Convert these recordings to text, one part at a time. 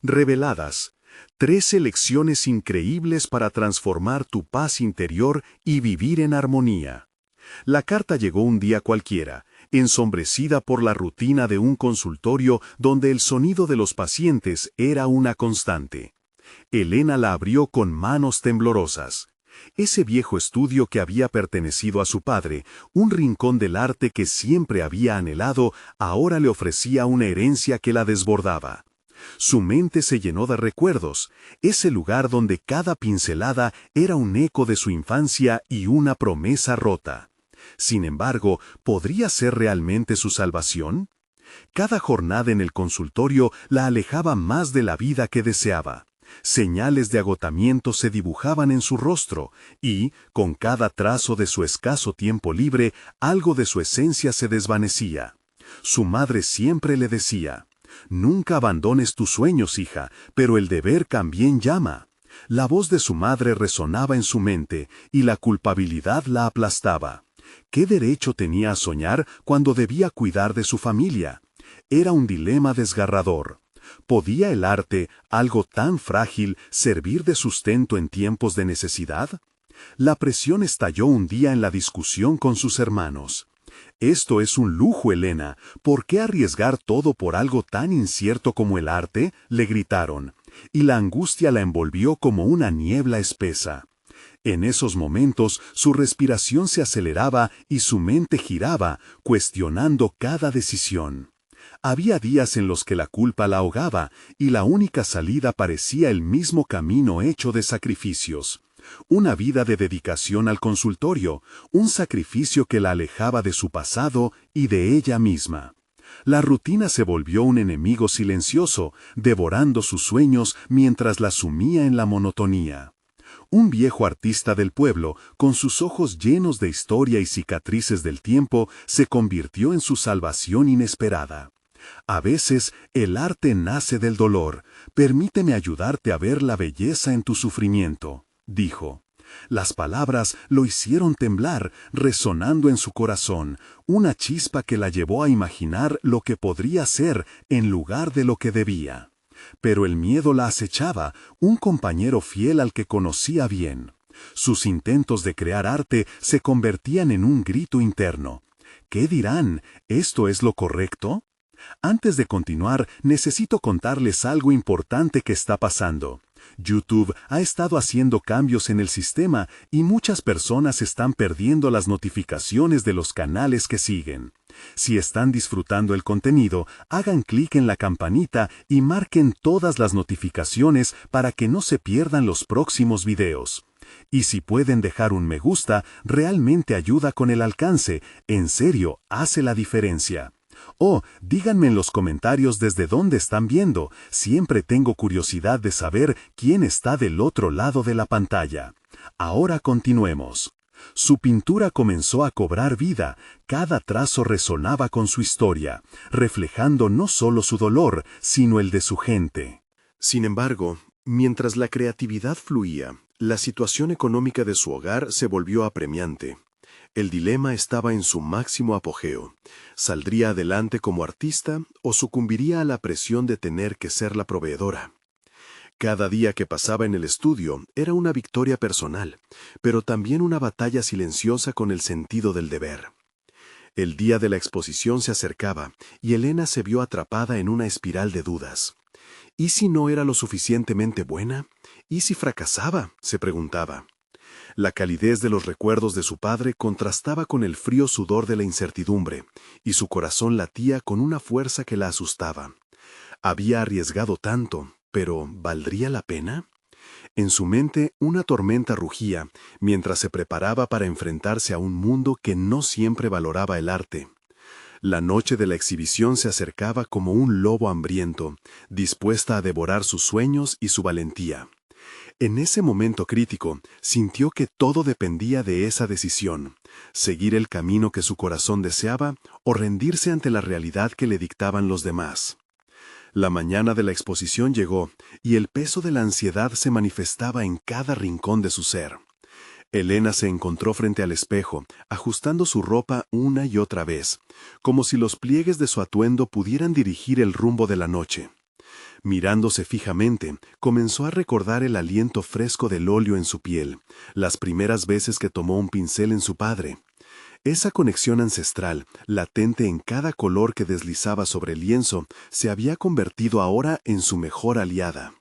Reveladas. 13 lecciones increíbles para transformar tu paz interior y vivir en armonía. La carta llegó un día cualquiera, ensombrecida por la rutina de un consultorio donde el sonido de los pacientes era una constante. Elena la abrió con manos temblorosas. Ese viejo estudio que había pertenecido a su padre, un rincón del arte que siempre había anhelado, ahora le ofrecía una herencia que la desbordaba. Su mente se llenó de recuerdos, ese lugar donde cada pincelada era un eco de su infancia y una promesa rota. Sin embargo, ¿podría ser realmente su salvación? Cada jornada en el consultorio la alejaba más de la vida que deseaba. Señales de agotamiento se dibujaban en su rostro y, con cada trazo de su escaso tiempo libre, algo de su esencia se desvanecía. Su madre siempre le decía: «Nunca abandones tus sueños, hija, pero el deber también llama». La voz de su madre resonaba en su mente y la culpabilidad la aplastaba. ¿Qué derecho tenía a soñar cuando debía cuidar de su familia? Era un dilema desgarrador. ¿Podía el arte, algo tan frágil, servir de sustento en tiempos de necesidad? La presión estalló un día en la discusión con sus hermanos. «Esto es un lujo, Elena. ¿Por qué arriesgar todo por algo tan incierto como el arte?», le gritaron, y la angustia la envolvió como una niebla espesa. En esos momentos su respiración se aceleraba y su mente giraba, cuestionando cada decisión. Había días en los que la culpa la ahogaba y la única salida parecía el mismo camino hecho de sacrificios. Una vida de dedicación al consultorio, un sacrificio que la alejaba de su pasado y de ella misma. La rutina se volvió un enemigo silencioso, devorando sus sueños mientras la sumía en la monotonía. Un viejo artista del pueblo, con sus ojos llenos de historia y cicatrices del tiempo, se convirtió en su salvación inesperada. «A veces el arte nace del dolor. Permíteme ayudarte a ver la belleza en tu sufrimiento», dijo. Las palabras lo hicieron temblar, resonando en su corazón, una chispa que la llevó a imaginar lo que podría ser en lugar de lo que debía. Pero el miedo la acechaba, un compañero fiel al que conocía bien. Sus intentos de crear arte se convertían en un grito interno. «¿Qué dirán? ¿Esto es lo correcto?». Antes de continuar, necesito contarles algo importante que está pasando. YouTube ha estado haciendo cambios en el sistema y muchas personas están perdiendo las notificaciones de los canales que siguen. Si están disfrutando el contenido, hagan clic en la campanita y marquen todas las notificaciones para que no se pierdan los próximos videos. Y si pueden dejar un me gusta, realmente ayuda con el alcance. En serio, hace la diferencia. Oh, díganme en los comentarios desde dónde están viendo. Siempre tengo curiosidad de saber quién está del otro lado de la pantalla. Ahora continuemos. Su pintura comenzó a cobrar vida. Cada trazo resonaba con su historia, reflejando no solo su dolor, sino el de su gente. Sin embargo, mientras la creatividad fluía, la situación económica de su hogar se volvió apremiante. El dilema estaba en su máximo apogeo. ¿Saldría adelante como artista o sucumbiría a la presión de tener que ser la proveedora? Cada día que pasaba en el estudio era una victoria personal, pero también una batalla silenciosa con el sentido del deber. El día de la exposición se acercaba y Elena se vio atrapada en una espiral de dudas. ¿Y si no era lo suficientemente buena? ¿Y si fracasaba?, se preguntaba. La calidez de los recuerdos de su padre contrastaba con el frío sudor de la incertidumbre, y su corazón latía con una fuerza que la asustaba. Había arriesgado tanto, pero ¿valdría la pena? En su mente una tormenta rugía, mientras se preparaba para enfrentarse a un mundo que no siempre valoraba el arte. La noche de la exhibición se acercaba como un lobo hambriento, dispuesta a devorar sus sueños y su valentía. En ese momento crítico, sintió que todo dependía de esa decisión: seguir el camino que su corazón deseaba o rendirse ante la realidad que le dictaban los demás. La mañana de la exposición llegó y el peso de la ansiedad se manifestaba en cada rincón de su ser. Elena se encontró frente al espejo, ajustando su ropa una y otra vez, como si los pliegues de su atuendo pudieran dirigir el rumbo de la noche. Mirándose fijamente, comenzó a recordar el aliento fresco del óleo en su piel, las primeras veces que tomó un pincel en su padre. Esa conexión ancestral, latente en cada color que deslizaba sobre el lienzo, se había convertido ahora en su mejor aliada.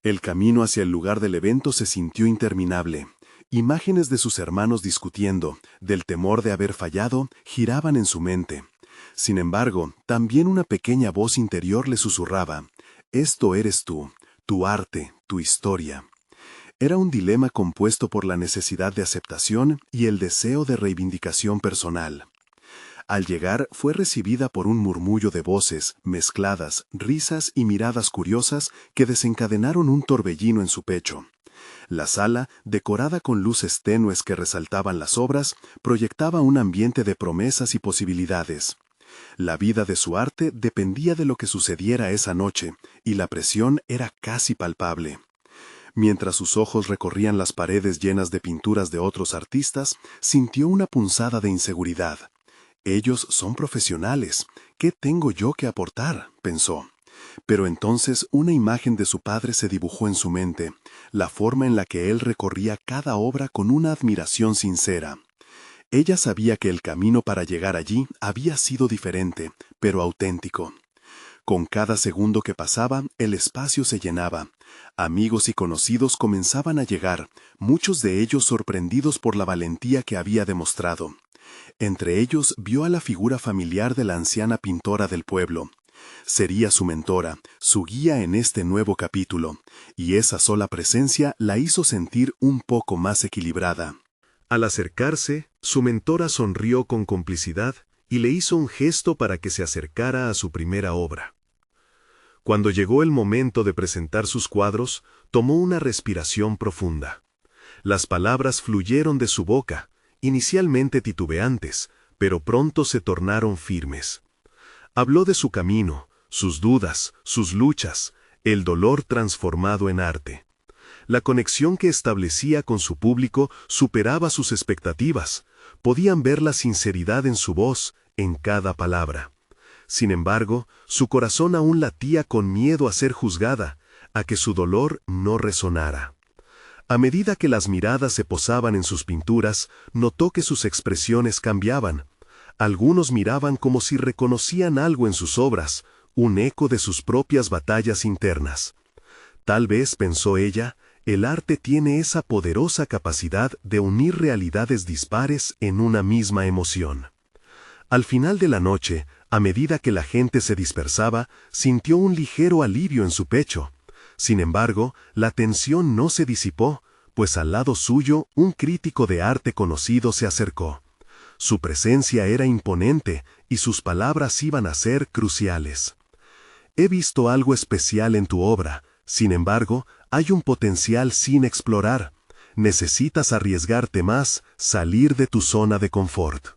El camino hacia el lugar del evento se sintió interminable. Imágenes de sus hermanos discutiendo, del temor de haber fallado, giraban en su mente. Sin embargo, también una pequeña voz interior le susurraba: «Esto eres tú, tu arte, tu historia». Era un dilema compuesto por la necesidad de aceptación y el deseo de reivindicación personal. Al llegar, fue recibida por un murmullo de voces, mezcladas, risas y miradas curiosas que desencadenaron un torbellino en su pecho. La sala, decorada con luces tenues que resaltaban las obras, proyectaba un ambiente de promesas y posibilidades. La vida de su arte dependía de lo que sucediera esa noche, y la presión era casi palpable. Mientras sus ojos recorrían las paredes llenas de pinturas de otros artistas, sintió una punzada de inseguridad. «Ellos son profesionales. ¿Qué tengo yo que aportar?», pensó. Pero entonces una imagen de su padre se dibujó en su mente, la forma en la que él recorría cada obra con una admiración sincera. Ella sabía que el camino para llegar allí había sido diferente, pero auténtico. Con cada segundo que pasaba, el espacio se llenaba. Amigos y conocidos comenzaban a llegar, muchos de ellos sorprendidos por la valentía que había demostrado. Entre ellos vio a la figura familiar de la anciana pintora del pueblo. Sería su mentora, su guía en este nuevo capítulo, y esa sola presencia la hizo sentir un poco más equilibrada. Al acercarse, su mentora sonrió con complicidad y le hizo un gesto para que se acercara a su primera obra. Cuando llegó el momento de presentar sus cuadros, tomó una respiración profunda. Las palabras fluyeron de su boca, inicialmente titubeantes, pero pronto se tornaron firmes. Habló de su camino, sus dudas, sus luchas, el dolor transformado en arte. La conexión que establecía con su público superaba sus expectativas. Podían ver la sinceridad en su voz, en cada palabra. Sin embargo, su corazón aún latía con miedo a ser juzgada, a que su dolor no resonara. A medida que las miradas se posaban en sus pinturas, notó que sus expresiones cambiaban. Algunos miraban como si reconocían algo en sus obras, un eco de sus propias batallas internas. Tal vez, pensó ella, el arte tiene esa poderosa capacidad de unir realidades dispares en una misma emoción. Al final de la noche, a medida que la gente se dispersaba, sintió un ligero alivio en su pecho. Sin embargo, la tensión no se disipó, pues al lado suyo un crítico de arte conocido se acercó. Su presencia era imponente y sus palabras iban a ser cruciales. «He visto algo especial en tu obra. Sin embargo, hay un potencial sin explorar. Necesitas arriesgarte más, salir de tu zona de confort».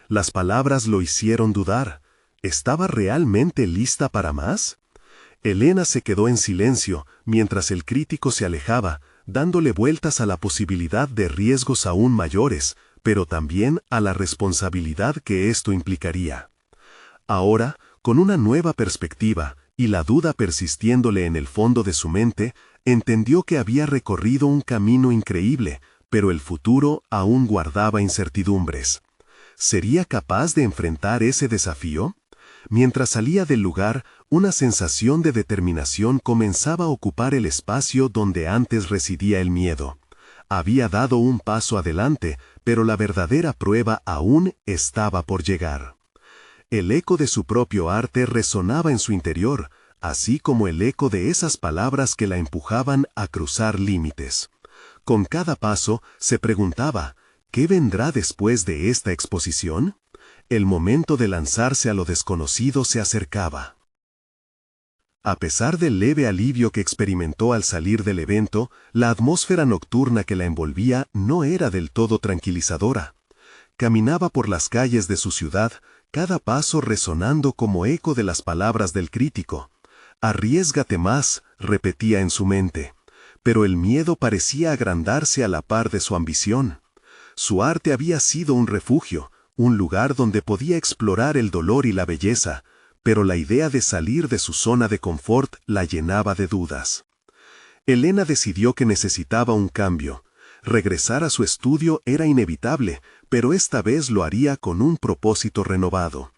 Las palabras lo hicieron dudar. ¿Estaba realmente lista para más? Elena se quedó en silencio mientras el crítico se alejaba, dándole vueltas a la posibilidad de riesgos aún mayores, pero también a la responsabilidad que esto implicaría. Ahora, con una nueva perspectiva y la duda persistiéndole en el fondo de su mente, entendió que había recorrido un camino increíble, pero el futuro aún guardaba incertidumbres. ¿Sería capaz de enfrentar ese desafío? Mientras salía del lugar, una sensación de determinación comenzaba a ocupar el espacio donde antes residía el miedo. Había dado un paso adelante, pero la verdadera prueba aún estaba por llegar. El eco de su propio arte resonaba en su interior, así como el eco de esas palabras que la empujaban a cruzar límites. Con cada paso, se preguntaba, ¿qué vendrá después de esta exposición? El momento de lanzarse a lo desconocido se acercaba. A pesar del leve alivio que experimentó al salir del evento, la atmósfera nocturna que la envolvía no era del todo tranquilizadora. Caminaba por las calles de su ciudad, cada paso resonando como eco de las palabras del crítico. «Arriésgate más», repetía en su mente. Pero el miedo parecía agrandarse a la par de su ambición. Su arte había sido un refugio, un lugar donde podía explorar el dolor y la belleza, pero la idea de salir de su zona de confort la llenaba de dudas. Elena decidió que necesitaba un cambio. Regresar a su estudio era inevitable, pero esta vez lo haría con un propósito renovado.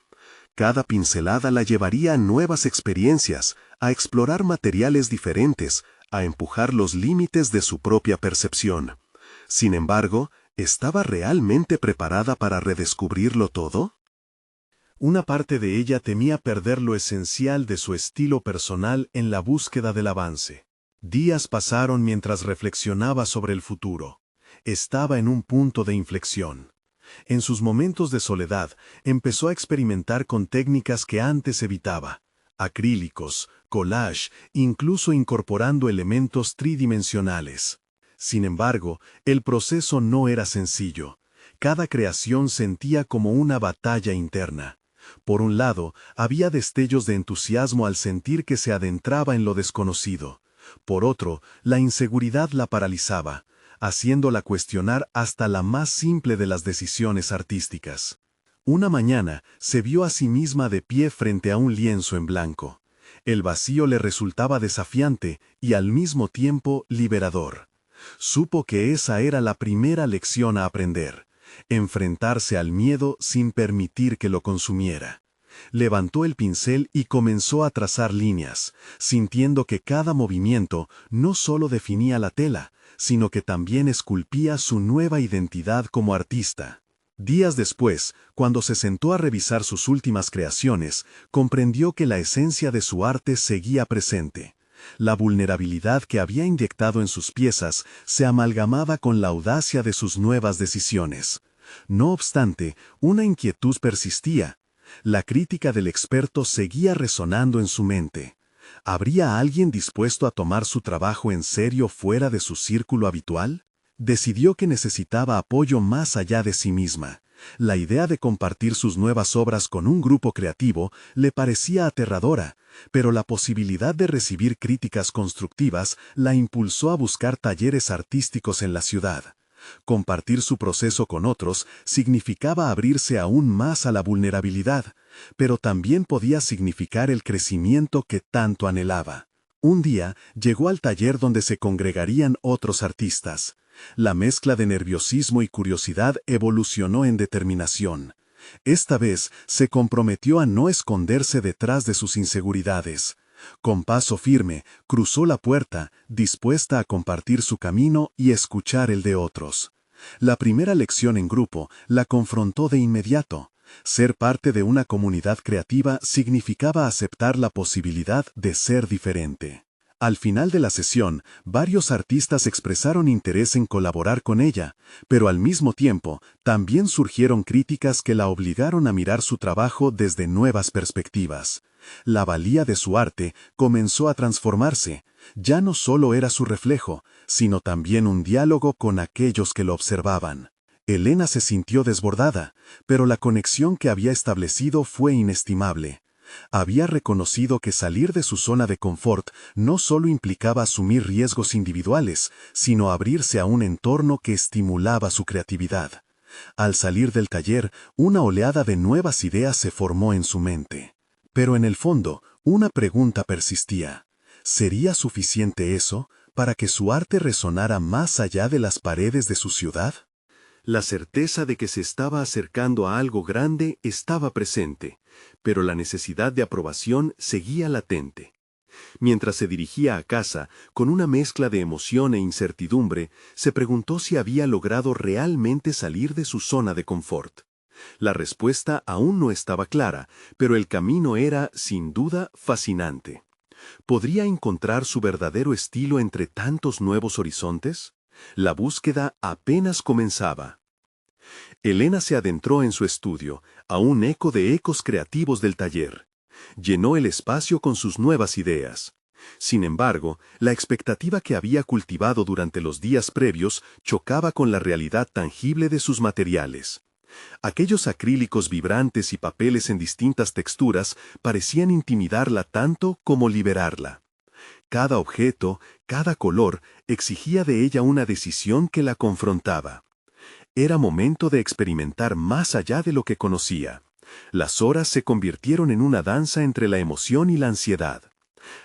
Cada pincelada la llevaría a nuevas experiencias, a explorar materiales diferentes, a empujar los límites de su propia percepción. Sin embargo, ¿estaba realmente preparada para redescubrirlo todo? Una parte de ella temía perder lo esencial de su estilo personal en la búsqueda del avance. Días pasaron mientras reflexionaba sobre el futuro. Estaba en un punto de inflexión. En sus momentos de soledad, empezó a experimentar con técnicas que antes evitaba: acrílicos, collage, incluso incorporando elementos tridimensionales. Sin embargo, el proceso no era sencillo. Cada creación sentía como una batalla interna. Por un lado, había destellos de entusiasmo al sentir que se adentraba en lo desconocido. Por otro, la inseguridad la paralizaba, haciéndola cuestionar hasta la más simple de las decisiones artísticas. Una mañana, se vio a sí misma de pie frente a un lienzo en blanco. El vacío le resultaba desafiante y al mismo tiempo liberador. Supo que esa era la primera lección a aprender: enfrentarse al miedo sin permitir que lo consumiera. Levantó el pincel y comenzó a trazar líneas, sintiendo que cada movimiento no solo definía la tela, sino que también esculpía su nueva identidad como artista. Días después, cuando se sentó a revisar sus últimas creaciones, comprendió que la esencia de su arte seguía presente. La vulnerabilidad que había inyectado en sus piezas se amalgamaba con la audacia de sus nuevas decisiones. No obstante, una inquietud persistía. La crítica del experto seguía resonando en su mente. ¿Habría alguien dispuesto a tomar su trabajo en serio fuera de su círculo habitual? Decidió que necesitaba apoyo más allá de sí misma. La idea de compartir sus nuevas obras con un grupo creativo le parecía aterradora, pero la posibilidad de recibir críticas constructivas la impulsó a buscar talleres artísticos en la ciudad. Compartir su proceso con otros significaba abrirse aún más a la vulnerabilidad, pero también podía significar el crecimiento que tanto anhelaba. Un día llegó al taller donde se congregarían otros artistas. La mezcla de nerviosismo y curiosidad evolucionó en determinación. Esta vez se comprometió a no esconderse detrás de sus inseguridades. Con paso firme, cruzó la puerta, dispuesta a compartir su camino y escuchar el de otros. La primera lección en grupo la confrontó de inmediato. Ser parte de una comunidad creativa significaba aceptar la posibilidad de ser diferente. Al final de la sesión, varios artistas expresaron interés en colaborar con ella, pero al mismo tiempo, también surgieron críticas que la obligaron a mirar su trabajo desde nuevas perspectivas. La valía de su arte comenzó a transformarse. Ya no solo era su reflejo, sino también un diálogo con aquellos que lo observaban. Elena se sintió desbordada, pero la conexión que había establecido fue inestimable. Había reconocido que salir de su zona de confort no solo implicaba asumir riesgos individuales, sino abrirse a un entorno que estimulaba su creatividad. Al salir del taller, una oleada de nuevas ideas se formó en su mente. Pero en el fondo, una pregunta persistía: ¿sería suficiente eso para que su arte resonara más allá de las paredes de su ciudad? La certeza de que se estaba acercando a algo grande estaba presente, pero la necesidad de aprobación seguía latente. Mientras se dirigía a casa, con una mezcla de emoción e incertidumbre, se preguntó si había logrado realmente salir de su zona de confort. La respuesta aún no estaba clara, pero el camino era, sin duda, fascinante. ¿Podría encontrar su verdadero estilo entre tantos nuevos horizontes? La búsqueda apenas comenzaba. Elena se adentró en su estudio, a un eco de ecos creativos del taller. Llenó el espacio con sus nuevas ideas. Sin embargo, la expectativa que había cultivado durante los días previos chocaba con la realidad tangible de sus materiales. Aquellos acrílicos vibrantes y papeles en distintas texturas parecían intimidarla tanto como liberarla. Cada objeto, cada color, exigía de ella una decisión que la confrontaba. Era momento de experimentar más allá de lo que conocía. Las horas se convirtieron en una danza entre la emoción y la ansiedad.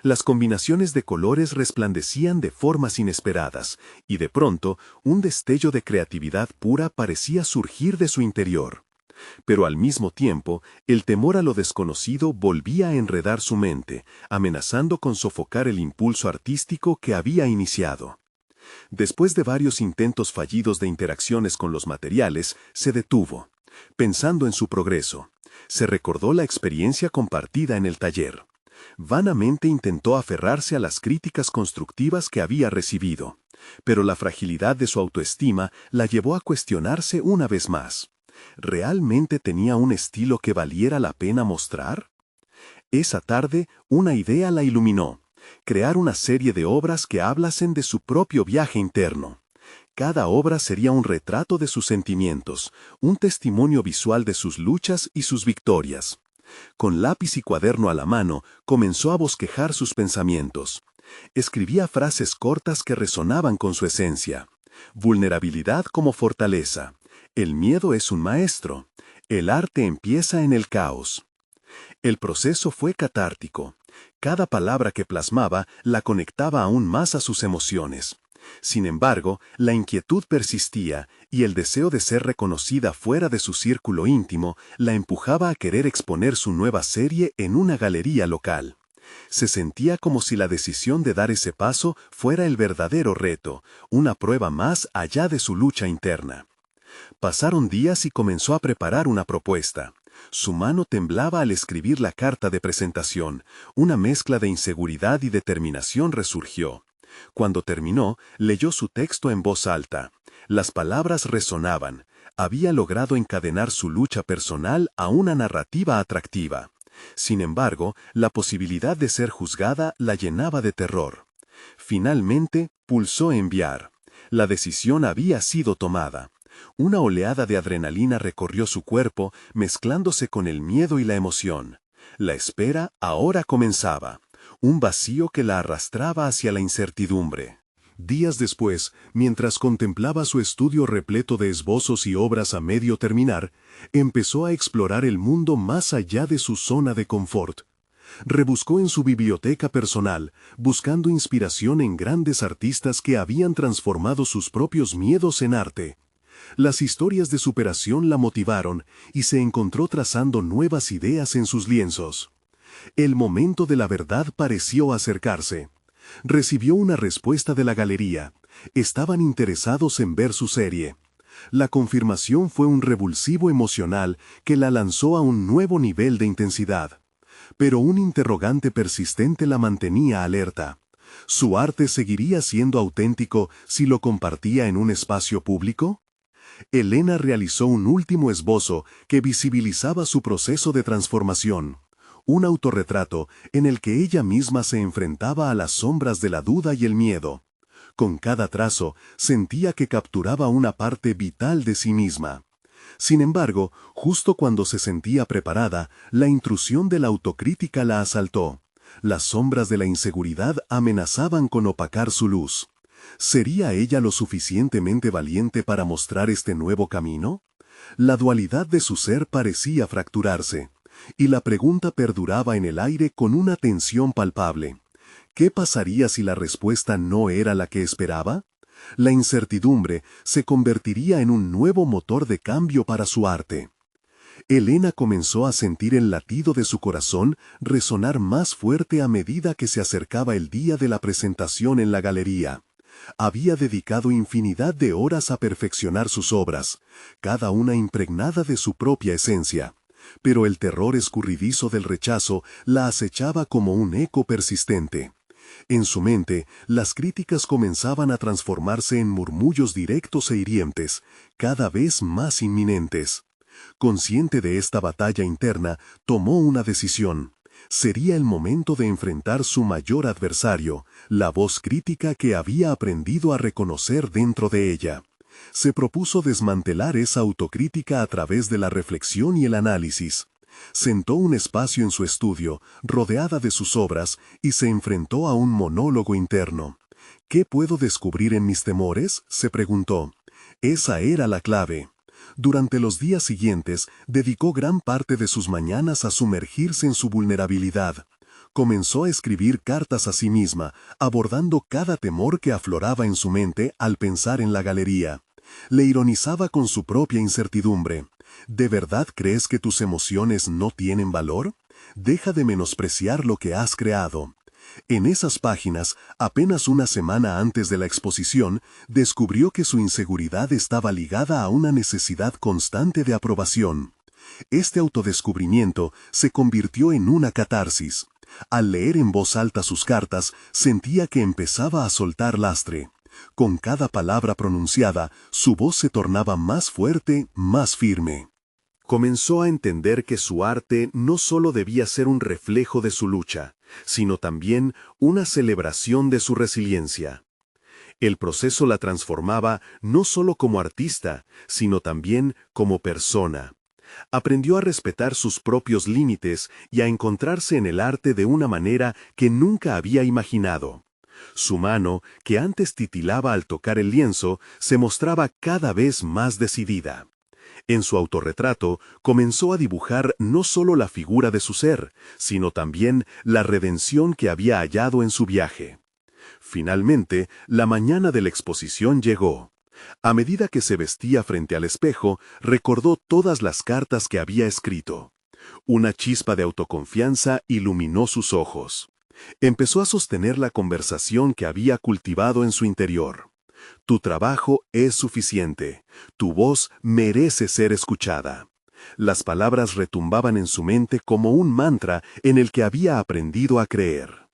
Las combinaciones de colores resplandecían de formas inesperadas, y de pronto un destello de creatividad pura parecía surgir de su interior. Pero al mismo tiempo, el temor a lo desconocido volvía a enredar su mente, amenazando con sofocar el impulso artístico que había iniciado. Después de varios intentos fallidos de interacciones con los materiales, se detuvo, pensando en su progreso. Se recordó la experiencia compartida en el taller. Vanamente intentó aferrarse a las críticas constructivas que había recibido, pero la fragilidad de su autoestima la llevó a cuestionarse una vez más. ¿Realmente tenía un estilo que valiera la pena mostrar? Esa tarde, una idea la iluminó: crear una serie de obras que hablasen de su propio viaje interno. Cada obra sería un retrato de sus sentimientos, un testimonio visual de sus luchas y sus victorias. Con lápiz y cuaderno a la mano, comenzó a bosquejar sus pensamientos. Escribía frases cortas que resonaban con su esencia. Vulnerabilidad como fortaleza. El miedo es un maestro. El arte empieza en el caos. El proceso fue catártico. Cada palabra que plasmaba la conectaba aún más a sus emociones. Sin embargo, la inquietud persistía, y el deseo de ser reconocida fuera de su círculo íntimo la empujaba a querer exponer su nueva serie en una galería local. Se sentía como si la decisión de dar ese paso fuera el verdadero reto, una prueba más allá de su lucha interna. Pasaron días y comenzó a preparar una propuesta. Su mano temblaba al escribir la carta de presentación. Una mezcla de inseguridad y determinación resurgió. Cuando terminó, leyó su texto en voz alta. Las palabras resonaban. Había logrado encadenar su lucha personal a una narrativa atractiva. Sin embargo, la posibilidad de ser juzgada la llenaba de terror. Finalmente, pulsó enviar. La decisión había sido tomada. Una oleada de adrenalina recorrió su cuerpo, mezclándose con el miedo y la emoción. La espera ahora comenzaba. Un vacío que la arrastraba hacia la incertidumbre. Días después, mientras contemplaba su estudio repleto de esbozos y obras a medio terminar, empezó a explorar el mundo más allá de su zona de confort. Rebuscó en su biblioteca personal, buscando inspiración en grandes artistas que habían transformado sus propios miedos en arte. Las historias de superación la motivaron y se encontró trazando nuevas ideas en sus lienzos. El momento de la verdad pareció acercarse. Recibió una respuesta de la galería. Estaban interesados en ver su serie. La confirmación fue un revulsivo emocional que la lanzó a un nuevo nivel de intensidad. Pero un interrogante persistente la mantenía alerta. ¿Su arte seguiría siendo auténtico si lo compartía en un espacio público? Elena realizó un último esbozo que visibilizaba su proceso de transformación. Un autorretrato en el que ella misma se enfrentaba a las sombras de la duda y el miedo. Con cada trazo, sentía que capturaba una parte vital de sí misma. Sin embargo, justo cuando se sentía preparada, la intrusión de la autocrítica la asaltó. Las sombras de la inseguridad amenazaban con opacar su luz. ¿Sería ella lo suficientemente valiente para mostrar este nuevo camino? La dualidad de su ser parecía fracturarse, y la pregunta perduraba en el aire con una tensión palpable. ¿Qué pasaría si la respuesta no era la que esperaba? La incertidumbre se convertiría en un nuevo motor de cambio para su arte. Elena comenzó a sentir el latido de su corazón resonar más fuerte a medida que se acercaba el día de la presentación en la galería. Había dedicado infinidad de horas a perfeccionar sus obras, cada una impregnada de su propia esencia. Pero el terror escurridizo del rechazo la acechaba como un eco persistente. En su mente, las críticas comenzaban a transformarse en murmullos directos e hirientes, cada vez más inminentes. Consciente de esta batalla interna, tomó una decisión. Sería el momento de enfrentar su mayor adversario, la voz crítica que había aprendido a reconocer dentro de ella. Se propuso desmantelar esa autocrítica a través de la reflexión y el análisis. Sentó un espacio en su estudio, rodeada de sus obras, y se enfrentó a un monólogo interno. ¿Qué puedo descubrir en mis temores?, se preguntó. Esa era la clave. Durante los días siguientes, dedicó gran parte de sus mañanas a sumergirse en su vulnerabilidad. Comenzó a escribir cartas a sí misma, abordando cada temor que afloraba en su mente al pensar en la galería. Le ironizaba con su propia incertidumbre. ¿De verdad crees que tus emociones no tienen valor? Deja de menospreciar lo que has creado. En esas páginas, apenas una semana antes de la exposición, descubrió que su inseguridad estaba ligada a una necesidad constante de aprobación. Este autodescubrimiento se convirtió en una catarsis. Al leer en voz alta sus cartas, sentía que empezaba a soltar lastre. Con cada palabra pronunciada, su voz se tornaba más fuerte, más firme. Comenzó a entender que su arte no solo debía ser un reflejo de su lucha, sino también una celebración de su resiliencia. El proceso la transformaba no solo como artista, sino también como persona. Aprendió a respetar sus propios límites y a encontrarse en el arte de una manera que nunca había imaginado. Su mano, que antes titilaba al tocar el lienzo, se mostraba cada vez más decidida. En su autorretrato comenzó a dibujar no solo la figura de su ser, sino también la redención que había hallado en su viaje. Finalmente, la mañana de la exposición llegó. A medida que se vestía frente al espejo, recordó todas las cartas que había escrito. Una chispa de autoconfianza iluminó sus ojos. Empezó a sostener la conversación que había cultivado en su interior. Tu trabajo es suficiente. Tu voz merece ser escuchada. Las palabras retumbaban en su mente como un mantra en el que había aprendido a creer.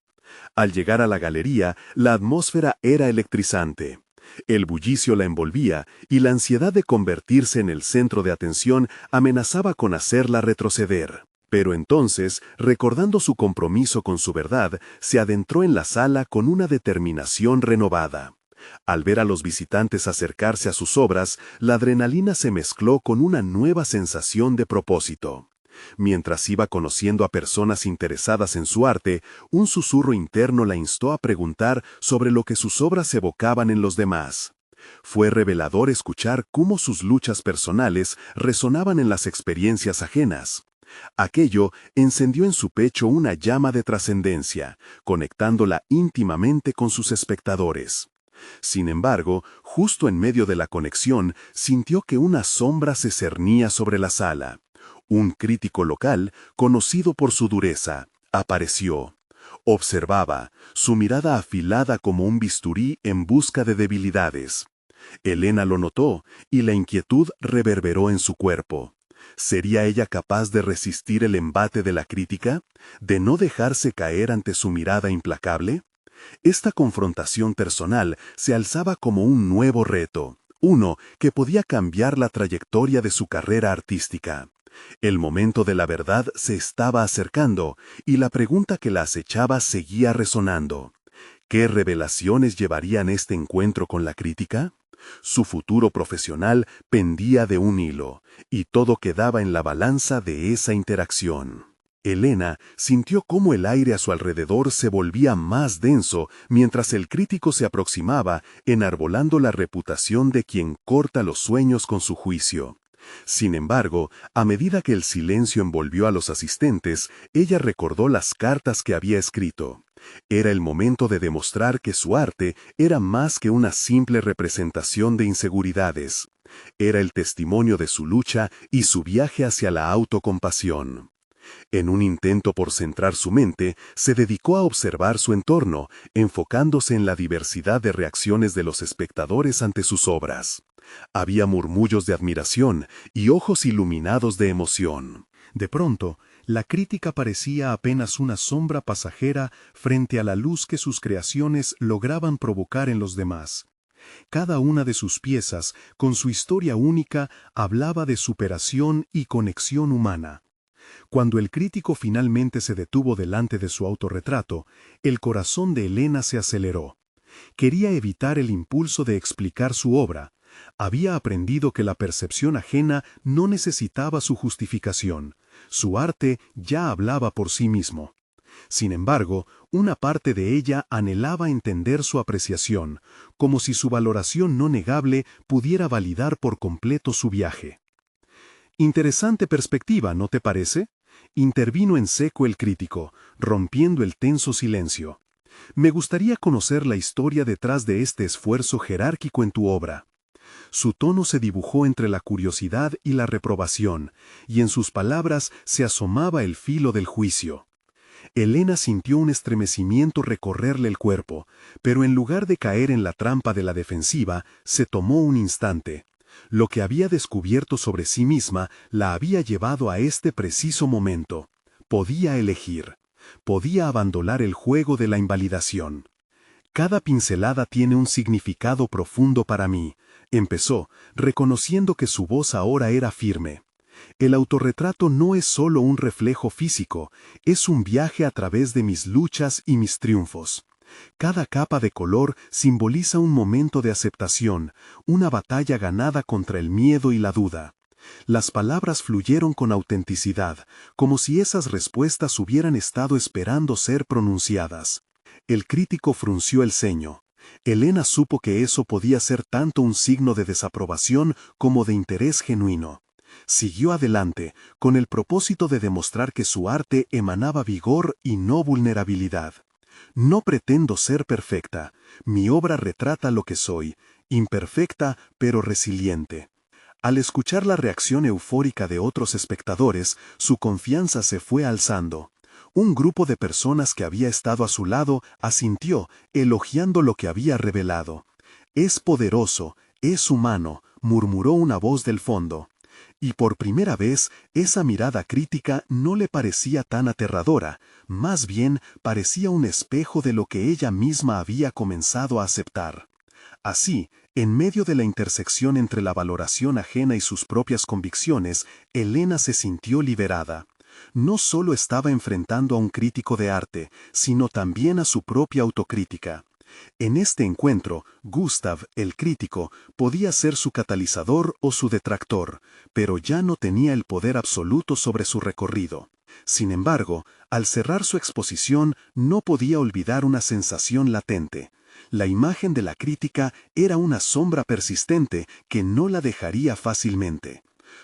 Al llegar a la galería, la atmósfera era electrizante. El bullicio la envolvía y la ansiedad de convertirse en el centro de atención amenazaba con hacerla retroceder. Pero entonces, recordando su compromiso con su verdad, se adentró en la sala con una determinación renovada. Al ver a los visitantes acercarse a sus obras, la adrenalina se mezcló con una nueva sensación de propósito. Mientras iba conociendo a personas interesadas en su arte, un susurro interno la instó a preguntar sobre lo que sus obras evocaban en los demás. Fue revelador escuchar cómo sus luchas personales resonaban en las experiencias ajenas. Aquello encendió en su pecho una llama de trascendencia, conectándola íntimamente con sus espectadores. Sin embargo, justo en medio de la conexión, sintió que una sombra se cernía sobre la sala. Un crítico local, conocido por su dureza, apareció. Observaba, su mirada afilada como un bisturí en busca de debilidades. Elena lo notó, y la inquietud reverberó en su cuerpo. ¿Sería ella capaz de resistir el embate de la crítica? ¿De no dejarse caer ante su mirada implacable? Esta confrontación personal se alzaba como un nuevo reto, uno que podía cambiar la trayectoria de su carrera artística. El momento de la verdad se estaba acercando, y la pregunta que la acechaba seguía resonando. ¿Qué revelaciones llevarían este encuentro con la crítica? Su futuro profesional pendía de un hilo, y todo quedaba en la balanza de esa interacción. Elena sintió cómo el aire a su alrededor se volvía más denso mientras el crítico se aproximaba, enarbolando la reputación de quien corta los sueños con su juicio. Sin embargo, a medida que el silencio envolvió a los asistentes, ella recordó las cartas que había escrito. Era el momento de demostrar que su arte era más que una simple representación de inseguridades. Era el testimonio de su lucha y su viaje hacia la autocompasión. En un intento por centrar su mente, se dedicó a observar su entorno, enfocándose en la diversidad de reacciones de los espectadores ante sus obras. Había murmullos de admiración y ojos iluminados de emoción. De pronto, la crítica parecía apenas una sombra pasajera frente a la luz que sus creaciones lograban provocar en los demás. Cada una de sus piezas, con su historia única, hablaba de superación y conexión humana. Cuando el crítico finalmente se detuvo delante de su autorretrato, el corazón de Elena se aceleró. Quería evitar el impulso de explicar su obra. Había aprendido que la percepción ajena no necesitaba su justificación. Su arte ya hablaba por sí mismo. Sin embargo, una parte de ella anhelaba entender su apreciación, como si su valoración no negable pudiera validar por completo su viaje. Interesante perspectiva, ¿no te parece? Intervino en seco el crítico, rompiendo el tenso silencio. Me gustaría conocer la historia detrás de este esfuerzo jerárquico en tu obra. Su tono se dibujó entre la curiosidad y la reprobación, y en sus palabras se asomaba el filo del juicio. Elena sintió un estremecimiento recorrerle el cuerpo, pero en lugar de caer en la trampa de la defensiva, se tomó un instante. Lo que había descubierto sobre sí misma la había llevado a este preciso momento. Podía elegir. Podía abandonar el juego de la invalidación. Cada pincelada tiene un significado profundo para mí, empezó, reconociendo que su voz ahora era firme. El autorretrato no es solo un reflejo físico, es un viaje a través de mis luchas y mis triunfos. Cada capa de color simboliza un momento de aceptación, una batalla ganada contra el miedo y la duda. Las palabras fluyeron con autenticidad, como si esas respuestas hubieran estado esperando ser pronunciadas. El crítico frunció el ceño. Elena supo que eso podía ser tanto un signo de desaprobación como de interés genuino. Siguió adelante, con el propósito de demostrar que su arte emanaba vigor y no vulnerabilidad. No pretendo ser perfecta, mi obra retrata lo que soy, imperfecta pero resiliente. Al escuchar la reacción eufórica de otros espectadores, su confianza se fue alzando. Un grupo de personas que había estado a su lado asintió, elogiando lo que había revelado. «Es poderoso, es humano», murmuró una voz del fondo. Y por primera vez, esa mirada crítica no le parecía tan aterradora, más bien parecía un espejo de lo que ella misma había comenzado a aceptar. Así, en medio de la intersección entre la valoración ajena y sus propias convicciones, Elena se sintió liberada. No solo estaba enfrentando a un crítico de arte, sino también a su propia autocrítica. En este encuentro, Gustav, el crítico, podía ser su catalizador o su detractor, pero ya no tenía el poder absoluto sobre su recorrido. Sin embargo, al cerrar su exposición, no podía olvidar una sensación latente. La imagen de la crítica era una sombra persistente que no la dejaría fácilmente.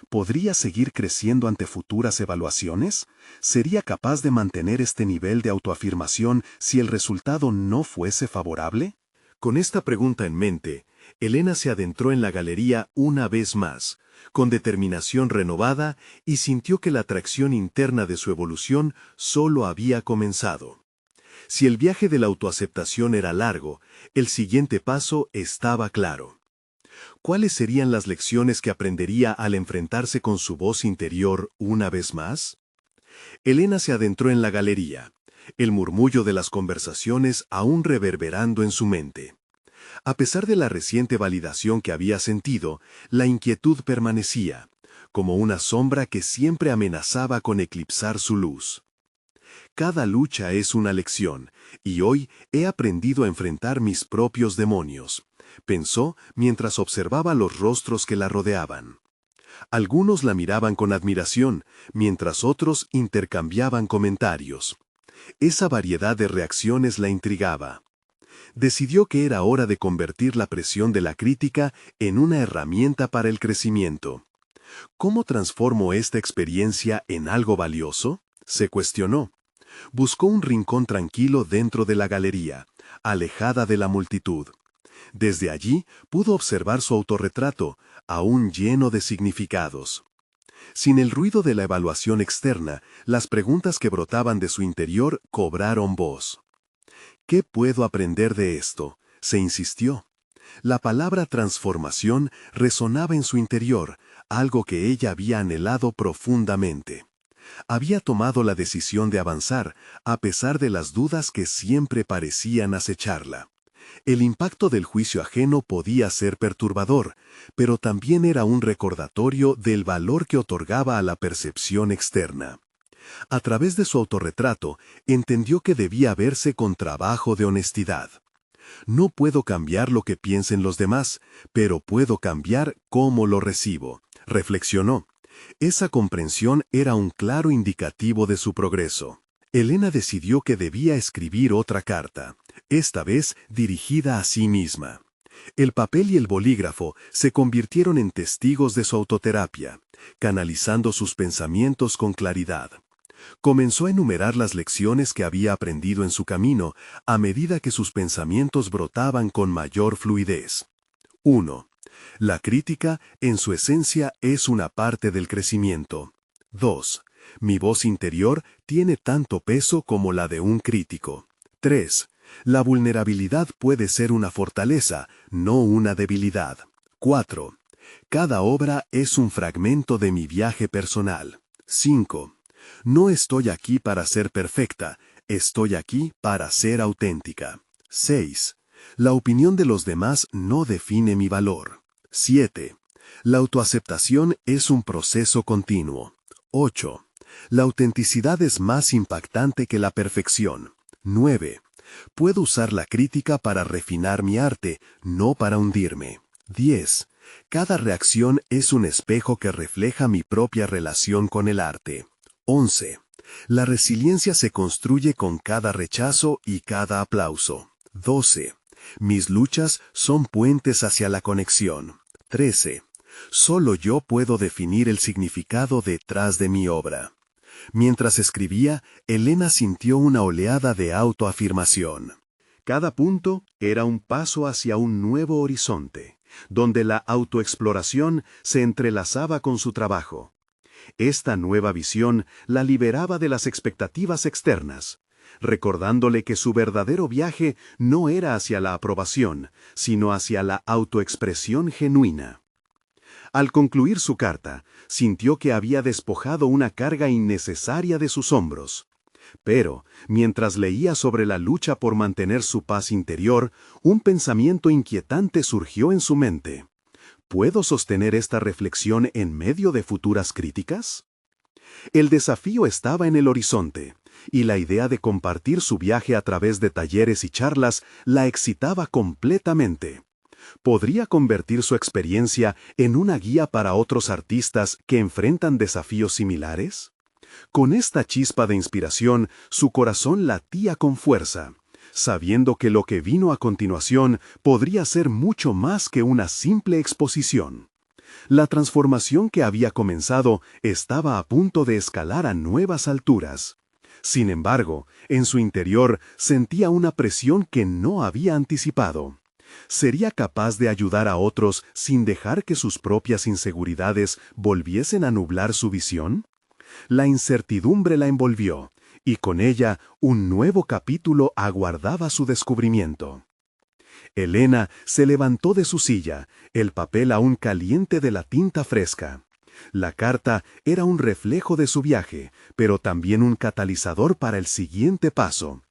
¿Podría seguir creciendo ante futuras evaluaciones? ¿Sería capaz de mantener este nivel de autoafirmación si el resultado no fuese favorable? Con esta pregunta en mente, Elena se adentró en la galería una vez más, con determinación renovada, y sintió que la atracción interna de su evolución solo había comenzado. Si el viaje de la autoaceptación era largo, el siguiente paso estaba claro. ¿Cuáles serían las lecciones que aprendería al enfrentarse con su voz interior una vez más? Elena se adentró en la galería, el murmullo de las conversaciones aún reverberando en su mente. A pesar de la reciente validación que había sentido, la inquietud permanecía, como una sombra que siempre amenazaba con eclipsar su luz. Cada lucha es una lección, y hoy he aprendido a enfrentar mis propios demonios, pensó mientras observaba los rostros que la rodeaban. Algunos la miraban con admiración, mientras otros intercambiaban comentarios. Esa variedad de reacciones la intrigaba. Decidió que era hora de convertir la presión de la crítica en una herramienta para el crecimiento. ¿Cómo transformo esta experiencia en algo valioso?, se cuestionó. Buscó un rincón tranquilo dentro de la galería, alejada de la multitud. Desde allí pudo observar su autorretrato, aún lleno de significados. Sin el ruido de la evaluación externa, las preguntas que brotaban de su interior cobraron voz. ¿Qué puedo aprender de esto?, se insistió. La palabra transformación resonaba en su interior, algo que ella había anhelado profundamente. Había tomado la decisión de avanzar, a pesar de las dudas que siempre parecían acecharla. El impacto del juicio ajeno podía ser perturbador, pero también era un recordatorio del valor que otorgaba a la percepción externa. A través de su autorretrato, entendió que debía verse con trabajo de honestidad. No puedo cambiar lo que piensen los demás, pero puedo cambiar cómo lo recibo, reflexionó. Esa comprensión era un claro indicativo de su progreso. Elena decidió que debía escribir otra carta, esta vez dirigida a sí misma. El papel y el bolígrafo se convirtieron en testigos de su autoterapia, canalizando sus pensamientos con claridad. Comenzó a enumerar las lecciones que había aprendido en su camino a medida que sus pensamientos brotaban con mayor fluidez. 1. La crítica, en su esencia, es una parte del crecimiento. 2. Mi voz interior tiene tanto peso como la de un crítico. 3. La vulnerabilidad puede ser una fortaleza, no una debilidad. 4. Cada obra es un fragmento de mi viaje personal. 5. No estoy aquí para ser perfecta, estoy aquí para ser auténtica. 6. La opinión de los demás no define mi valor. 7. La autoaceptación es un proceso continuo. 8. La autenticidad es más impactante que la perfección. 9. Puedo usar la crítica para refinar mi arte, no para hundirme. 10. Cada reacción es un espejo que refleja mi propia relación con el arte. 11. La resiliencia se construye con cada rechazo y cada aplauso. 12. Mis luchas son puentes hacia la conexión. 13. Solo yo puedo definir el significado detrás de mi obra. Mientras escribía, Elena sintió una oleada de autoafirmación. Cada punto era un paso hacia un nuevo horizonte, donde la autoexploración se entrelazaba con su trabajo. Esta nueva visión la liberaba de las expectativas externas, recordándole que su verdadero viaje no era hacia la aprobación, sino hacia la autoexpresión genuina. Al concluir su carta, sintió que había despojado una carga innecesaria de sus hombros. Pero, mientras leía sobre la lucha por mantener su paz interior, un pensamiento inquietante surgió en su mente. ¿Puedo sostener esta reflexión en medio de futuras críticas? El desafío estaba en el horizonte, y la idea de compartir su viaje a través de talleres y charlas la excitaba completamente. ¿Podría convertir su experiencia en una guía para otros artistas que enfrentan desafíos similares? Con esta chispa de inspiración, su corazón latía con fuerza, sabiendo que lo que vino a continuación podría ser mucho más que una simple exposición. La transformación que había comenzado estaba a punto de escalar a nuevas alturas. Sin embargo, en su interior sentía una presión que no había anticipado. ¿Sería capaz de ayudar a otros sin dejar que sus propias inseguridades volviesen a nublar su visión? La incertidumbre la envolvió, y con ella un nuevo capítulo aguardaba su descubrimiento. Elena se levantó de su silla, el papel aún caliente de la tinta fresca. La carta era un reflejo de su viaje, pero también un catalizador para el siguiente paso.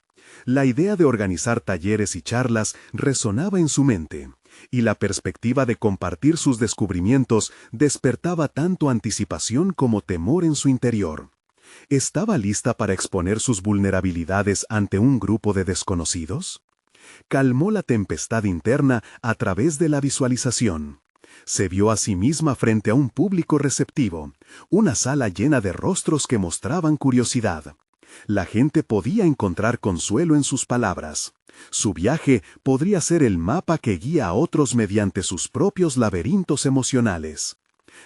La idea de organizar talleres y charlas resonaba en su mente, y la perspectiva de compartir sus descubrimientos despertaba tanto anticipación como temor en su interior. ¿Estaba lista para exponer sus vulnerabilidades ante un grupo de desconocidos? Calmó la tempestad interna a través de la visualización. Se vio a sí misma frente a un público receptivo, una sala llena de rostros que mostraban curiosidad. La gente podía encontrar consuelo en sus palabras. Su viaje podría ser el mapa que guía a otros mediante sus propios laberintos emocionales.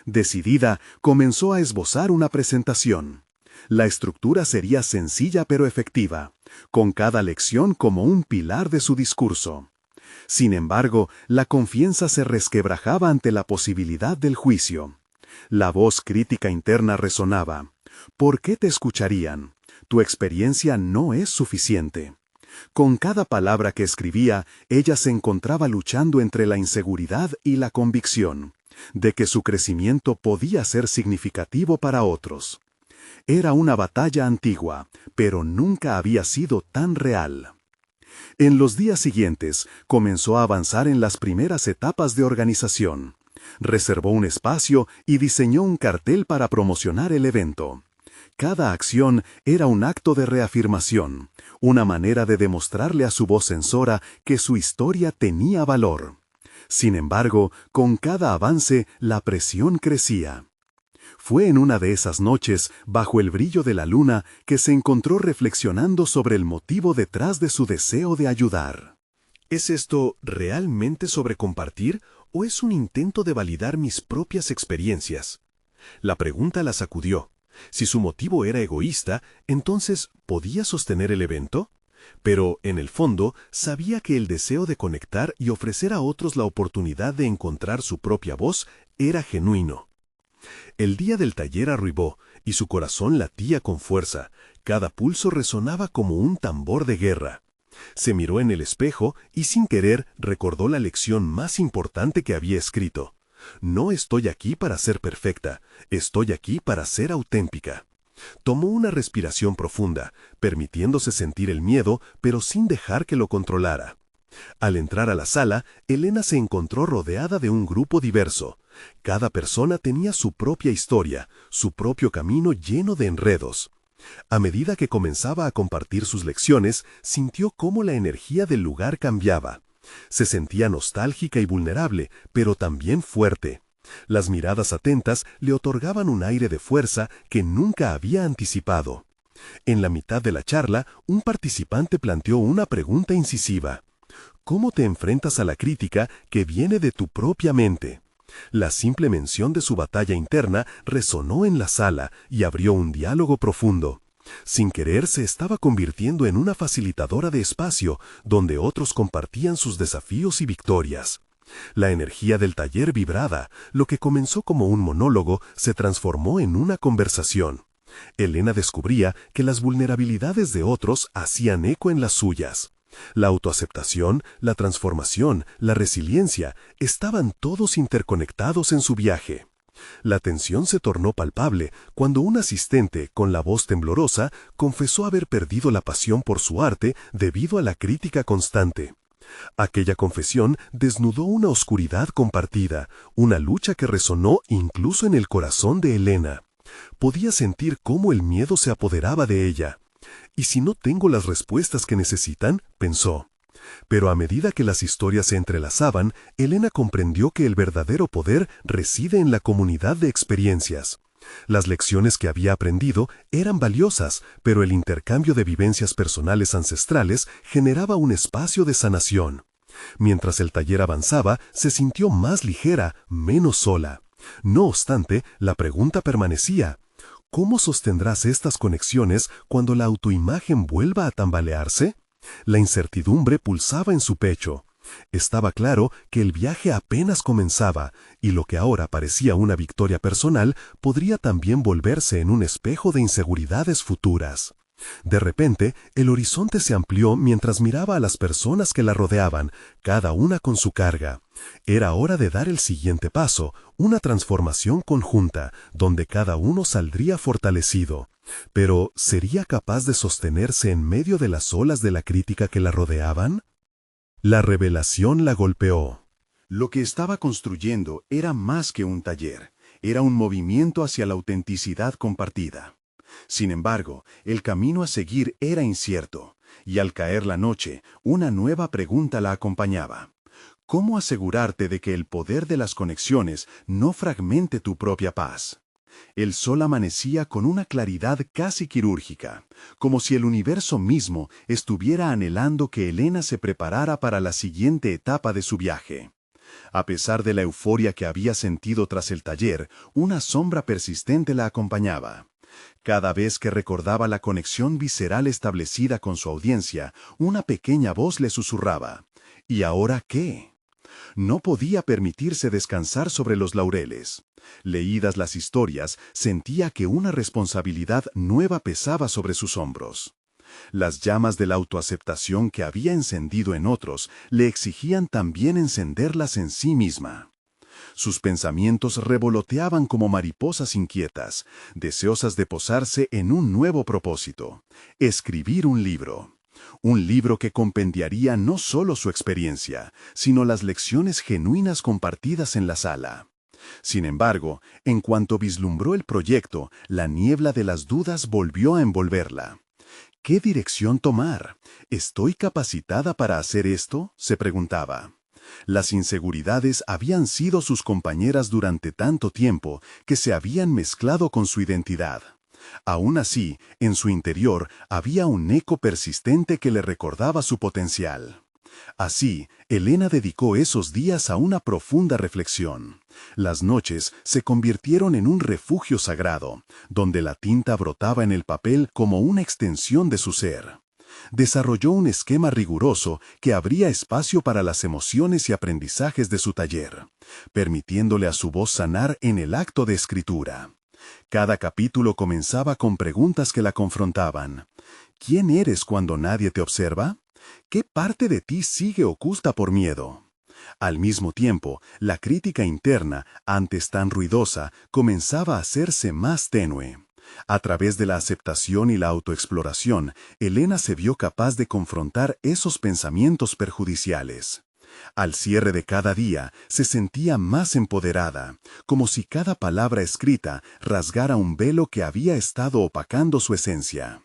Decidida, comenzó a esbozar una presentación. La estructura sería sencilla pero efectiva, con cada lección como un pilar de su discurso. Sin embargo, la confianza se resquebrajaba ante la posibilidad del juicio. La voz crítica interna resonaba. ¿Por qué te escucharían? Tu experiencia no es suficiente. Con cada palabra que escribía, ella se encontraba luchando entre la inseguridad y la convicción de que su crecimiento podía ser significativo para otros. Era una batalla antigua, pero nunca había sido tan real. En los días siguientes, comenzó a avanzar en las primeras etapas de organización. Reservó un espacio y diseñó un cartel para promocionar el evento. Cada acción era un acto de reafirmación, una manera de demostrarle a su voz censora que su historia tenía valor. Sin embargo, con cada avance, la presión crecía. Fue en una de esas noches, bajo el brillo de la luna, que se encontró reflexionando sobre el motivo detrás de su deseo de ayudar. ¿Es esto realmente sobre compartir o es un intento de validar mis propias experiencias? La pregunta la sacudió. Si su motivo era egoísta, entonces ¿podía sostener el evento? Pero, en el fondo, sabía que el deseo de conectar y ofrecer a otros la oportunidad de encontrar su propia voz era genuino. El día del taller arribó, y su corazón latía con fuerza. Cada pulso resonaba como un tambor de guerra. Se miró en el espejo y sin querer recordó la lección más importante que había escrito. No estoy aquí para ser perfecta, estoy aquí para ser auténtica. Tomó una respiración profunda, permitiéndose sentir el miedo, pero sin dejar que lo controlara. Al entrar a la sala, Elena se encontró rodeada de un grupo diverso. Cada persona tenía su propia historia, su propio camino lleno de enredos. A medida que comenzaba a compartir sus lecciones, sintió cómo la energía del lugar cambiaba. Se sentía nostálgica y vulnerable, pero también fuerte. Las miradas atentas le otorgaban un aire de fuerza que nunca había anticipado. En la mitad de la charla, un participante planteó una pregunta incisiva. ¿Cómo te enfrentas a la crítica que viene de tu propia mente? La simple mención de su batalla interna resonó en la sala y abrió un diálogo profundo. Sin querer se estaba convirtiendo en una facilitadora de espacio donde otros compartían sus desafíos y victorias. La energía del taller vibraba, lo que comenzó como un monólogo se transformó en una conversación. Elena descubría que las vulnerabilidades de otros hacían eco en las suyas. La autoaceptación, la transformación, la resiliencia, estaban todos interconectados en su viaje. La tensión se tornó palpable cuando un asistente, con la voz temblorosa, confesó haber perdido la pasión por su arte debido a la crítica constante. Aquella confesión desnudó una oscuridad compartida, una lucha que resonó incluso en el corazón de Elena. Podía sentir cómo el miedo se apoderaba de ella. ¿Y si no tengo las respuestas que necesitan?, pensó. Pero a medida que las historias se entrelazaban, Elena comprendió que el verdadero poder reside en la comunidad de experiencias. Las lecciones que había aprendido eran valiosas, pero el intercambio de vivencias personales ancestrales generaba un espacio de sanación. Mientras el taller avanzaba, se sintió más ligera, menos sola. No obstante, la pregunta permanecía. ¿Cómo sostendrás estas conexiones cuando la autoimagen vuelva a tambalearse? La incertidumbre pulsaba en su pecho. Estaba claro que el viaje apenas comenzaba, y lo que ahora parecía una victoria personal podría también volverse en un espejo de inseguridades futuras. De repente, el horizonte se amplió mientras miraba a las personas que la rodeaban, cada una con su carga. Era hora de dar el siguiente paso, una transformación conjunta, donde cada uno saldría fortalecido. Pero, ¿sería capaz de sostenerse en medio de las olas de la crítica que la rodeaban? La revelación la golpeó. Lo que estaba construyendo era más que un taller, era un movimiento hacia la autenticidad compartida. Sin embargo, el camino a seguir era incierto, y al caer la noche, una nueva pregunta la acompañaba. ¿Cómo asegurarte de que el poder de las conexiones no fragmente tu propia paz? El sol amanecía con una claridad casi quirúrgica, como si el universo mismo estuviera anhelando que Elena se preparara para la siguiente etapa de su viaje. A pesar de la euforia que había sentido tras el taller, una sombra persistente la acompañaba. Cada vez que recordaba la conexión visceral establecida con su audiencia, una pequeña voz le susurraba: ¿y ahora qué? No podía permitirse descansar sobre los laureles. Leídas las historias, sentía que una responsabilidad nueva pesaba sobre sus hombros. Las llamas de la autoaceptación que había encendido en otros le exigían también encenderlas en sí misma. Sus pensamientos revoloteaban como mariposas inquietas, deseosas de posarse en un nuevo propósito: escribir un libro. Un libro que compendiaría no solo su experiencia, sino las lecciones genuinas compartidas en la sala. Sin embargo, en cuanto vislumbró el proyecto, la niebla de las dudas volvió a envolverla. ¿Qué dirección tomar? ¿Estoy capacitada para hacer esto?, se preguntaba. Las inseguridades habían sido sus compañeras durante tanto tiempo que se habían mezclado con su identidad. Aún así, en su interior había un eco persistente que le recordaba su potencial. Así, Elena dedicó esos días a una profunda reflexión. Las noches se convirtieron en un refugio sagrado, donde la tinta brotaba en el papel como una extensión de su ser. Desarrolló un esquema riguroso que abría espacio para las emociones y aprendizajes de su taller, permitiéndole a su voz sanar en el acto de escritura. Cada capítulo comenzaba con preguntas que la confrontaban. ¿Quién eres cuando nadie te observa? ¿Qué parte de ti sigue oculta por miedo? Al mismo tiempo, la crítica interna, antes tan ruidosa, comenzaba a hacerse más tenue. A través de la aceptación y la autoexploración, Elena se vio capaz de confrontar esos pensamientos perjudiciales. Al cierre de cada día, se sentía más empoderada, como si cada palabra escrita rasgara un velo que había estado opacando su esencia.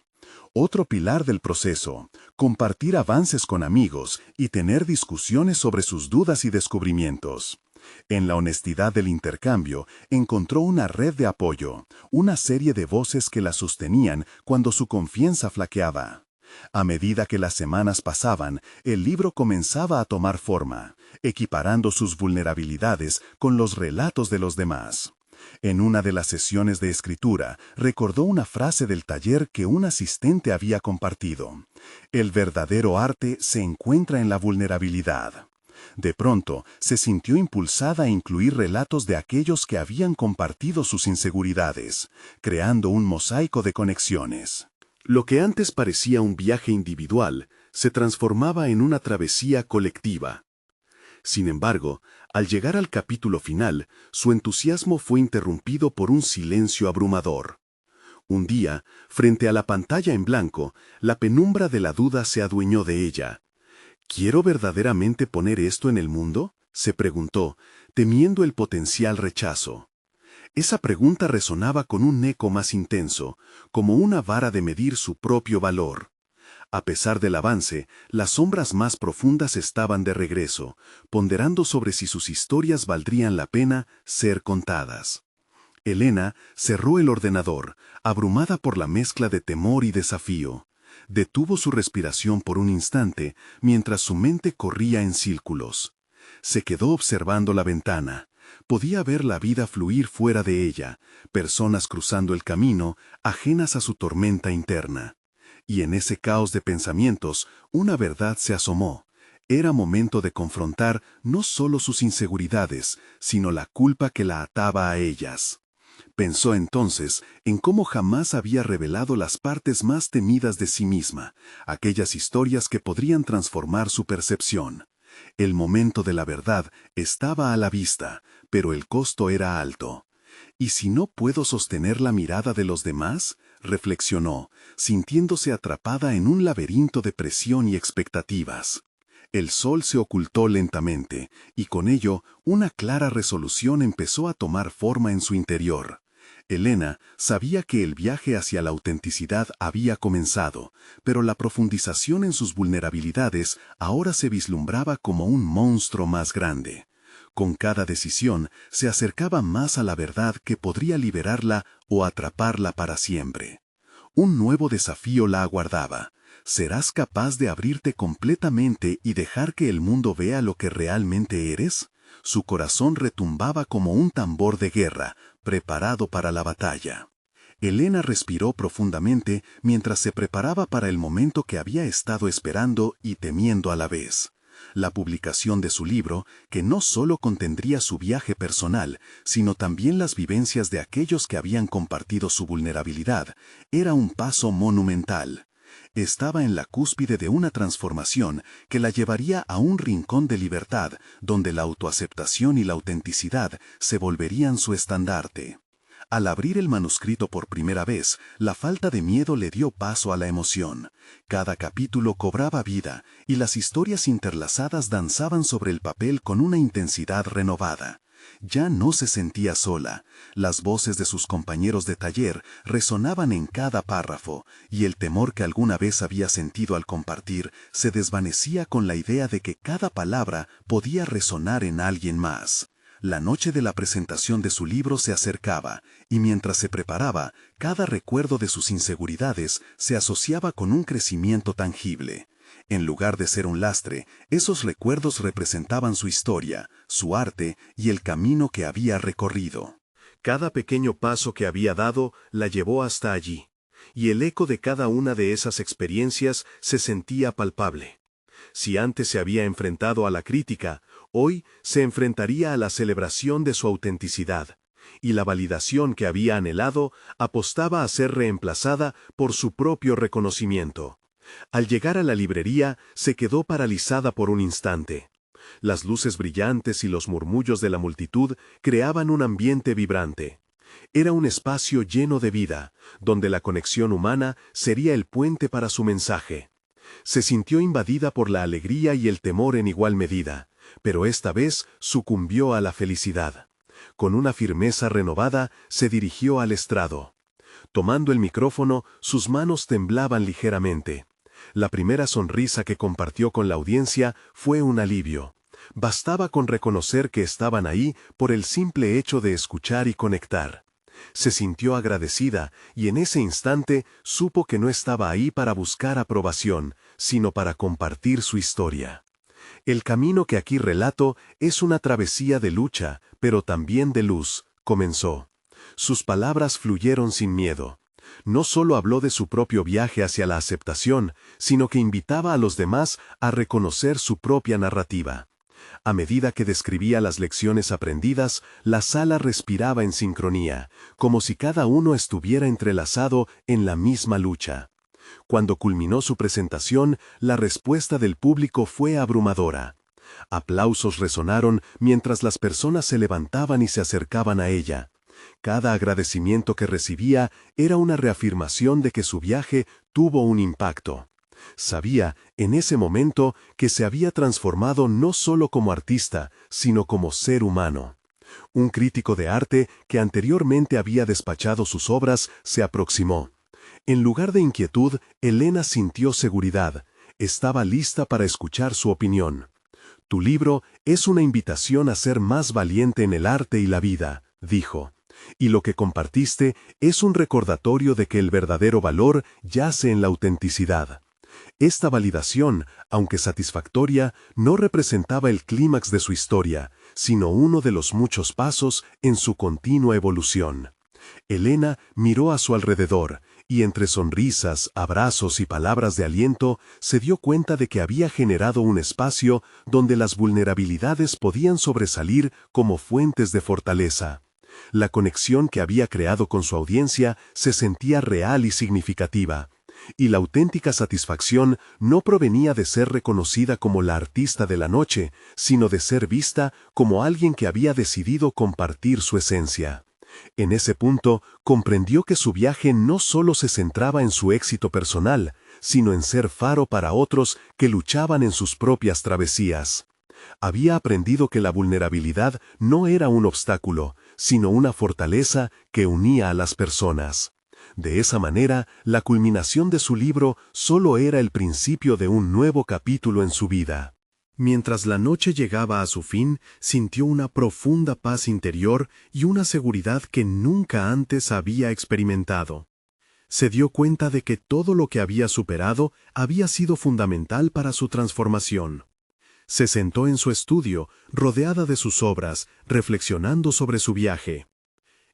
Otro pilar del proceso, compartir avances con amigos y tener discusiones sobre sus dudas y descubrimientos. En la honestidad del intercambio, encontró una red de apoyo, una serie de voces que la sostenían cuando su confianza flaqueaba. A medida que las semanas pasaban, el libro comenzaba a tomar forma, equiparando sus vulnerabilidades con los relatos de los demás. En una de las sesiones de escritura, recordó una frase del taller que un asistente había compartido. El verdadero arte se encuentra en la vulnerabilidad. De pronto, se sintió impulsada a incluir relatos de aquellos que habían compartido sus inseguridades, creando un mosaico de conexiones. Lo que antes parecía un viaje individual, se transformaba en una travesía colectiva. Sin embargo, al llegar al capítulo final, su entusiasmo fue interrumpido por un silencio abrumador. Un día, frente a la pantalla en blanco, la penumbra de la duda se adueñó de ella. ¿Quiero verdaderamente poner esto en el mundo?, se preguntó, temiendo el potencial rechazo. Esa pregunta resonaba con un eco más intenso, como una vara de medir su propio valor. A pesar del avance, las sombras más profundas estaban de regreso, ponderando sobre si sus historias valdrían la pena ser contadas. Elena cerró el ordenador, abrumada por la mezcla de temor y desafío. Detuvo su respiración por un instante, mientras su mente corría en círculos. Se quedó observando la ventana. Podía ver la vida fluir fuera de ella, personas cruzando el camino, ajenas a su tormenta interna. Y en ese caos de pensamientos, una verdad se asomó. Era momento de confrontar no solo sus inseguridades, sino la culpa que la ataba a ellas. Pensó entonces en cómo jamás había revelado las partes más temidas de sí misma, aquellas historias que podrían transformar su percepción. El momento de la verdad estaba a la vista, pero el costo era alto. ¿Y si no puedo sostener la mirada de los demás?, reflexionó, sintiéndose atrapada en un laberinto de presión y expectativas. El sol se ocultó lentamente, y con ello una clara resolución empezó a tomar forma en su interior. Elena sabía que el viaje hacia la autenticidad había comenzado, pero la profundización en sus vulnerabilidades ahora se vislumbraba como un monstruo más grande. Con cada decisión se acercaba más a la verdad que podría liberarla o atraparla para siempre. Un nuevo desafío la aguardaba. ¿Serás capaz de abrirte completamente y dejar que el mundo vea lo que realmente eres? Su corazón retumbaba como un tambor de guerra, preparado para la batalla. Elena respiró profundamente mientras se preparaba para el momento que había estado esperando y temiendo a la vez. La publicación de su libro, que no solo contendría su viaje personal, sino también las vivencias de aquellos que habían compartido su vulnerabilidad, era un paso monumental. Estaba en la cúspide de una transformación que la llevaría a un rincón de libertad, donde la autoaceptación y la autenticidad se volverían su estandarte. Al abrir el manuscrito por primera vez, la falta de miedo le dio paso a la emoción. Cada capítulo cobraba vida, y las historias interlazadas danzaban sobre el papel con una intensidad renovada. Ya no se sentía sola. Las voces de sus compañeros de taller resonaban en cada párrafo, y el temor que alguna vez había sentido al compartir se desvanecía con la idea de que cada palabra podía resonar en alguien más. La noche de la presentación de su libro se acercaba, y mientras se preparaba, cada recuerdo de sus inseguridades se asociaba con un crecimiento tangible. En lugar de ser un lastre, esos recuerdos representaban su historia, su arte y el camino que había recorrido. Cada pequeño paso que había dado la llevó hasta allí, y el eco de cada una de esas experiencias se sentía palpable. Si antes se había enfrentado a la crítica, hoy se enfrentaría a la celebración de su autenticidad, y la validación que había anhelado apostaba a ser reemplazada por su propio reconocimiento. Al llegar a la librería, se quedó paralizada por un instante. Las luces brillantes y los murmullos de la multitud creaban un ambiente vibrante. Era un espacio lleno de vida, donde la conexión humana sería el puente para su mensaje. Se sintió invadida por la alegría y el temor en igual medida, pero esta vez sucumbió a la felicidad. Con una firmeza renovada, se dirigió al estrado. Tomando el micrófono, sus manos temblaban ligeramente. La primera sonrisa que compartió con la audiencia fue un alivio. Bastaba con reconocer que estaban ahí por el simple hecho de escuchar y conectar. Se sintió agradecida y en ese instante supo que no estaba ahí para buscar aprobación, sino para compartir su historia. El camino que aquí relato es una travesía de lucha, pero también de luz, comenzó. Sus palabras fluyeron sin miedo. No solo habló de su propio viaje hacia la aceptación, sino que invitaba a los demás a reconocer su propia narrativa. A medida que describía las lecciones aprendidas, la sala respiraba en sincronía, como si cada uno estuviera entrelazado en la misma lucha. Cuando culminó su presentación, la respuesta del público fue abrumadora. Aplausos resonaron mientras las personas se levantaban y se acercaban a ella. Cada agradecimiento que recibía era una reafirmación de que su viaje tuvo un impacto. Sabía, en ese momento, que se había transformado no solo como artista, sino como ser humano. Un crítico de arte que anteriormente había despachado sus obras se aproximó. En lugar de inquietud, Elena sintió seguridad. Estaba lista para escuchar su opinión. «Tu libro es una invitación a ser más valiente en el arte y la vida», dijo. «Y lo que compartiste es un recordatorio de que el verdadero valor yace en la autenticidad». Esta validación, aunque satisfactoria, no representaba el clímax de su historia, sino uno de los muchos pasos en su continua evolución. Elena miró a su alrededor, y entre sonrisas, abrazos y palabras de aliento, se dio cuenta de que había generado un espacio donde las vulnerabilidades podían sobresalir como fuentes de fortaleza. La conexión que había creado con su audiencia se sentía real y significativa. Y la auténtica satisfacción no provenía de ser reconocida como la artista de la noche, sino de ser vista como alguien que había decidido compartir su esencia. En ese punto, comprendió que su viaje no solo se centraba en su éxito personal, sino en ser faro para otros que luchaban en sus propias travesías. Había aprendido que la vulnerabilidad no era un obstáculo, sino una fortaleza que unía a las personas. De esa manera, la culminación de su libro solo era el principio de un nuevo capítulo en su vida. Mientras la noche llegaba a su fin, sintió una profunda paz interior y una seguridad que nunca antes había experimentado. Se dio cuenta de que todo lo que había superado había sido fundamental para su transformación. Se sentó en su estudio, rodeada de sus obras, reflexionando sobre su viaje.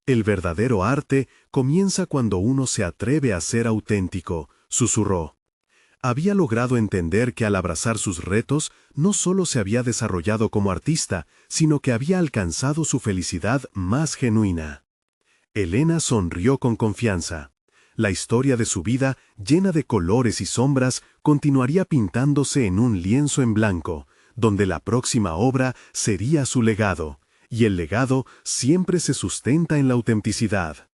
«El verdadero arte comienza cuando uno se atreve a ser auténtico», susurró. Había logrado entender que al abrazar sus retos, no solo se había desarrollado como artista, sino que había alcanzado su felicidad más genuina. Elena sonrió con confianza. La historia de su vida, llena de colores y sombras, continuaría pintándose en un lienzo en blanco, donde la próxima obra sería su legado. Y el legado siempre se sustenta en la autenticidad.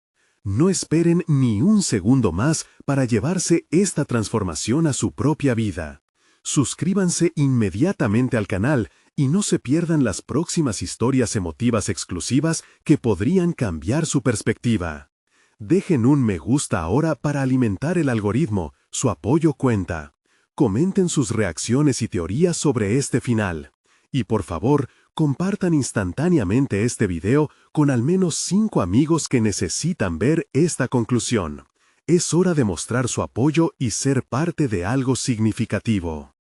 No esperen ni un segundo más para llevarse esta transformación a su propia vida. Suscríbanse inmediatamente al canal y no se pierdan las próximas historias emotivas exclusivas que podrían cambiar su perspectiva. Dejen un me gusta ahora para alimentar el algoritmo, su apoyo cuenta. Comenten sus reacciones y teorías sobre este final. Y por favor, compartan instantáneamente este video con al menos 5 amigos que necesitan ver esta conclusión. Es hora de mostrar su apoyo y ser parte de algo significativo.